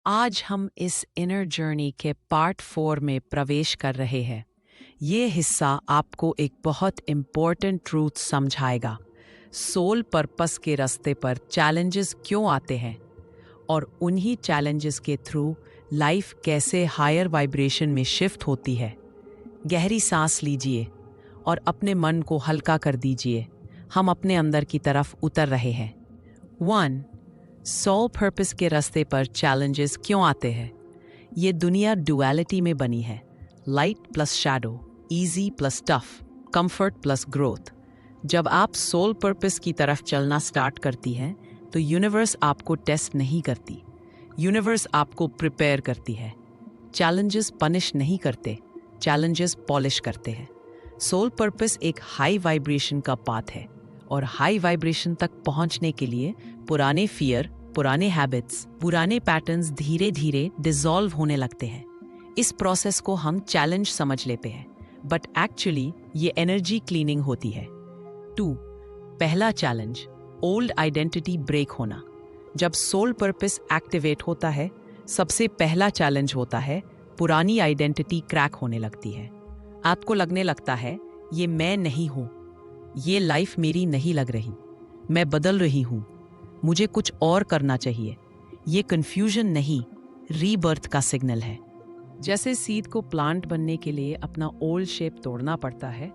आज हम इस इनर जर्नी के पार्ट 4 में प्रवेश कर रहे हैं। ये हिस्सा आपको एक बहुत इम्पोर्टेंट ट्रूथ समझाएगा। सोल पर्पस के रास्ते पर चैलेंजेस क्यों आते हैं और उन्हीं चैलेंजेस के थ्रू लाइफ कैसे हायर वाइब्रेशन में शिफ्ट होती है। गहरी सांस लीजिए और अपने मन को हल्का कर दीजिए। हम अपने अंदर की तरफ उतर रहे हैं। 1. सोल पर्पस के रास्ते पर चैलेंजेस क्यों आते हैं? ये दुनिया डुअलिटी में बनी है। Light plus shadow, easy plus tough, comfort plus growth. जब आप सोल पर्पस की तरफ चलना स्टार्ट करती हैं तो यूनिवर्स आपको टेस्ट नहीं करती, यूनिवर्स आपको प्रिपेयर करती है। चैलेंजेस पनिश नहीं करते, चैलेंजेस पॉलिश करते हैं। सोल पर्पस एक हाई वाइब्रेशन का पाथ है और हाई वाइब्रेशन तक पहुंचने के लिए पुराने फियर, पुराने हैबिट्स, पुराने पैटर्न्स धीरे धीरे डिसॉल्व होने लगते हैं। इस प्रोसेस को हम चैलेंज समझ लेते हैं, बट एक्चुअली ये एनर्जी क्लीनिंग होती है। 2. पहला चैलेंज, ओल्ड आइडेंटिटी ब्रेक होना। जब सोल पर्पस एक्टिवेट होता है, सबसे पहला चैलेंज होता है पुरानी आइडेंटिटी क्रैक होने लगती है। आपको लगने लगता है ये मैं नहीं हूं, ये लाइफ मेरी नहीं लग रही, मैं बदल रही हूं, मुझे कुछ और करना चाहिए। ये कंफ्यूजन नहीं, रीबर्थ का सिग्नल है। जैसे सीड को प्लांट बनने के लिए अपना ओल्ड शेप तोड़ना पड़ता है,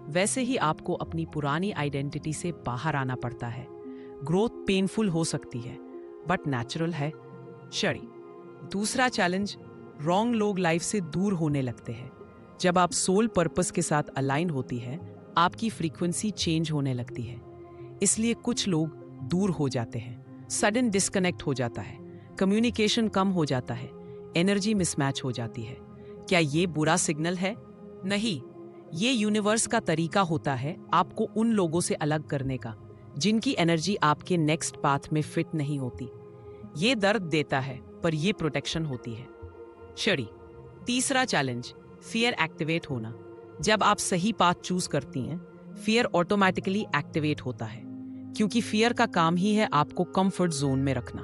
वैसे ही आपको अपनी पुरानी आइडेंटिटी से बाहर आना पड़ता है। ग्रोथ पेनफुल हो सकती है, बट नेचुरल है। शरी. दूसरा चैलेंज, रॉन्ग लोग लाइफ से दूर होने लगते हैं। जब आप सोल पर्पस के साथ अलाइन होती है, आपकी फ्रीक्वेंसी चेंज होने लगती है, इसलिए कुछ लोग दूर हो जाते हैं। सडन डिस्कनेक्ट हो जाता है, कम्युनिकेशन कम हो जाता है, एनर्जी मिसमैच हो जाती है। क्या ये बुरा सिग्नल है? नहीं, ये यूनिवर्स का तरीका होता है आपको उन लोगों से अलग करने का जिनकी एनर्जी आपके नेक्स्ट पाथ में फिट नहीं होती। ये दर्द देता है, पर ये प्रोटेक्शन होती है। शरी. तीसरा चैलेंज, फियर एक्टिवेट होना। जब आप सही पाथ चूज करती हैं, फियर ऑटोमेटिकली एक्टिवेट होता है, क्योंकि फियर का काम ही है आपको कंफर्ट जोन में रखना।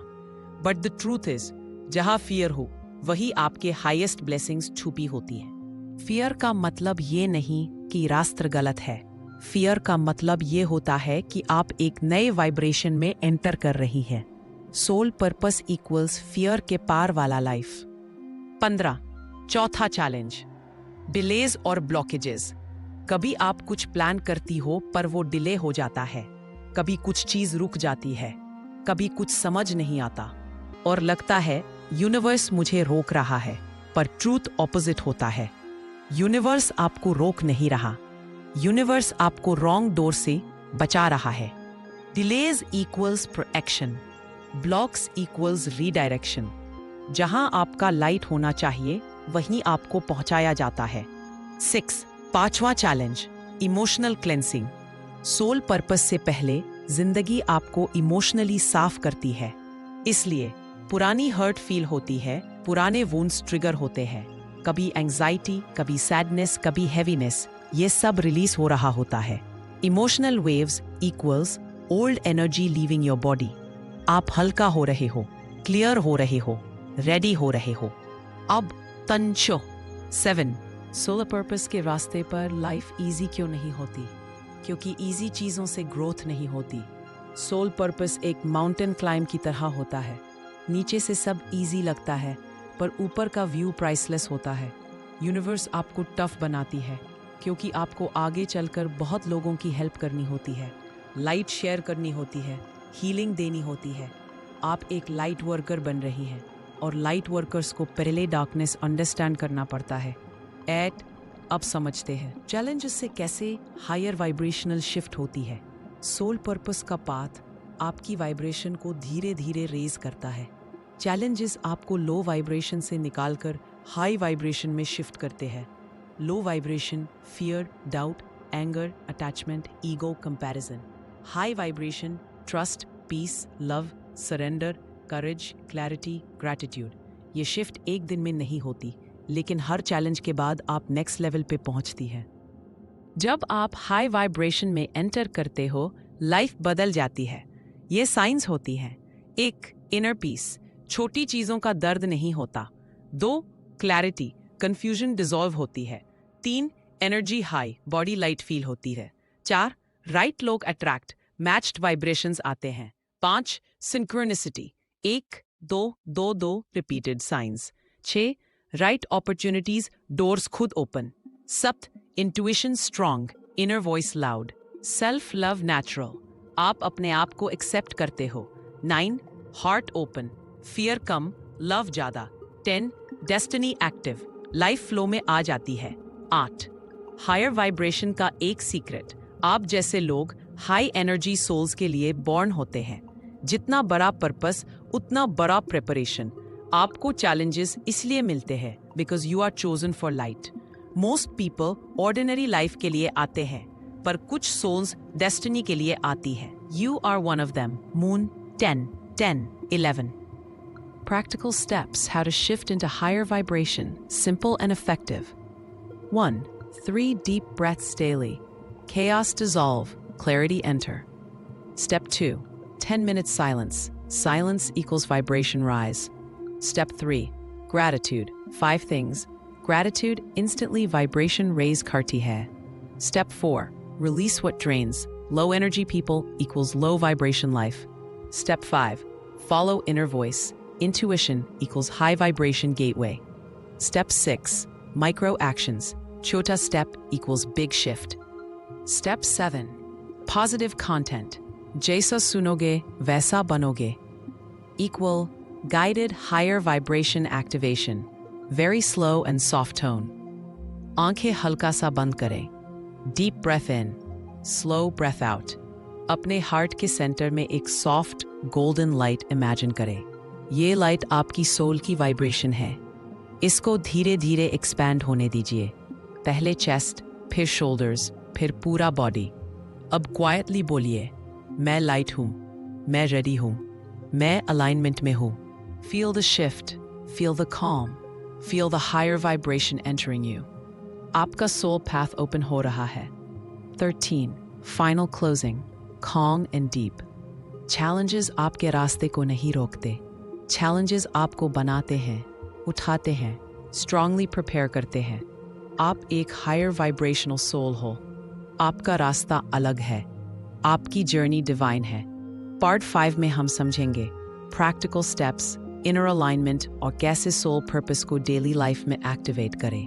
बट द ट्रूथ इज, जहां फियर हो वही आपके हाईएस्ट ब्लेसिंग्स छुपी होती हैं। फियर का मतलब ये नहीं कि रास्ता गलत है। फियर का मतलब ये होता है कि आप एक नए वाइब्रेशन में एंटर कर रही हैं। सोल पर्पस इक्वल्स फियर के पार वाला लाइफ। 15. चौथा चैलेंज, डिलेज और ब्लॉकेजेस। कभी आप कुछ प्लान करती हो पर वो डिले हो जाता है, कभी कुछ चीज रुक जाती है, कभी कुछ समझ नहीं आता और लगता है यूनिवर्स मुझे रोक रहा है, पर ट्रूथ ऑपोजिट होता है। यूनिवर्स आपको रोक नहीं रहा, यूनिवर्स आपको रॉन्ग डोर से बचा रहा है। Delays equals protection, blocks equals redirection. जहां आपका लाइट होना चाहिए वहीं आपको पहुंचाया जाता है। 6. पांचवा challenge, emotional cleansing. Soul purpose से पहले जिंदगी आपको इमोशनली साफ करती है, इसलिए पुरानी हर्ट फील होती है, पुराने वुंड्स ट्रिगर होते हैं, कभी एंजाइटी, कभी सैडनेस, कभी हैवीनेस, ये सब रिलीज हो रहा होता है। Emotional waves equals old energy leaving your body. आप हल्का हो रहे हो, क्लियर हो रहे हो, रेडी हो रहे हो। अब तंशो. 7. सोलर पर्पस के रास्ते पर लाइफ इजी क्यों नहीं होती? क्योंकि इजी चीजों से ग्रोथ नहीं होती। सोल पर्पस एक माउंटेन क्लाइंब की तरह होता है। नीचे से सब इजी लगता है, पर ऊपर का व्यू प्राइसलेस होता है। यूनिवर्स आपको टफ बनाती है, क्योंकि आपको आगे चलकर बहुत लोगों की हेल्प करनी होती है, लाइट शेयर करनी होती है, हीलिंग देनी होती है। आप एक लाइट वर्कर बन रही हैं और लाइट वर्कर्स को पहले डार्कनेस अंडरस्टैंड करना पड़ता है। अब समझते हैं चैलेंजेस से कैसे हायर वाइब्रेशनल शिफ्ट होती है। सोल पर्पस का पाथ आपकी वाइब्रेशन को धीरे धीरे रेज करता है। चैलेंजेस आपको लो वाइब्रेशन से निकालकर हाई वाइब्रेशन में शिफ्ट करते हैं। Low vibration, fear, doubt, anger, attachment, ego, comparison. High vibration, trust, peace, love, surrender, courage, clarity, gratitude. ये शिफ्ट एक दिन में नहीं होती, लेकिन हर चैलेंज के बाद आप नेक्स्ट लेवल पे पहुंचती है। जब आप हाई वाइब्रेशन में एंटर करते हो, लाइफ बदल जाती है। ये साइंस होती हैं। एक, इनर पीस, छोटी चीजों का दर्द नहीं होता। 2 क्लैरिटी, कंफ्यूजन डिसॉल्व होती है। 3 energy high, body light feel होती है। 4 राइट लोग अट्रैक्ट, मैच्ड वाइब्रेशंस आते हैं। 5 synchronicity, 1 2 2 2 repeated signs. 6 right opportunities, doors खुद open. 7 intuition strong, inner voice loud. Self love natural, आप अपने आप को एक्सेप्ट करते हो। 9 हार्ट ओपन, फियर कम, लव ज्यादा। 10 डेस्टिनी एक्टिव, लाइफ फ्लो में आ जाती है। 8 हायर वाइब्रेशन का एक सीक्रेट, आप जैसे लोग हाई एनर्जी सोल्स के लिए बॉर्न होते हैं। जितना बड़ा पर्पस उतना बड़ा प्रिपरेशन। आपको चैलेंजेस इसलिए मिलते हैं because you are chosen for light. Most people ordinary life के लिए आते हैं, पर कुछ सोल्स डेस्टिनी के लिए आती है। You are one of them. Moon 10 10 11 Practical steps how to shift into higher vibration, simple and effective. 1. 3 deep breaths daily. Chaos dissolve, clarity enter. Step 2. 10 minutes silence. Silence equals vibration rise. Step 3. Gratitude. 5 things. Gratitude instantly vibration raise karti hai. Step 4. Release what drains. Low energy people equals low vibration life. Step 5. Follow inner voice. Intuition equals high vibration gateway. Step 6. Micro actions. Chota step equals big shift. Step 7. Positive content. Jaisa sunoge, vaisa banoge. Equal guided higher vibration activation. Very slow and soft tone. Aankhein halka sa band kare. Deep breath in. Slow breath out. अपने heart के centre में एक soft golden light imagine करें। ये light आपकी soul की vibration है। इसको धीरे धीरे एक्सपैंड होने दीजिए। पहले चेस्ट, फिर शोल्डर्स, फिर पूरा बॉडी। अब क्वाइटली बोलिए, मैं लाइट हूँ, मैं रेडी हूँ, मैं अलाइनमेंट में हूँ। Feel the shift, feel the calm, feel the higher vibration entering you. आपका सोल पाथ ओपन हो रहा है। 13. Final closing, calm and deep. Challenges आपके रास्ते को नहीं रोकते। Challenges आपको बनाते हैं, उठाते हैं, strongly prepare करते हैं। आप एक higher vibrational soul हो। आपका रास्ता अलग है। आपकी जर्नी डिवाइन है। पार्ट 5 में हम समझेंगे practical steps, inner alignment और कैसे soul purpose को daily life में activate करें।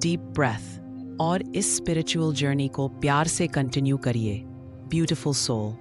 Deep breath और इस spiritual journey को प्यार से continue करिए। Beautiful soul.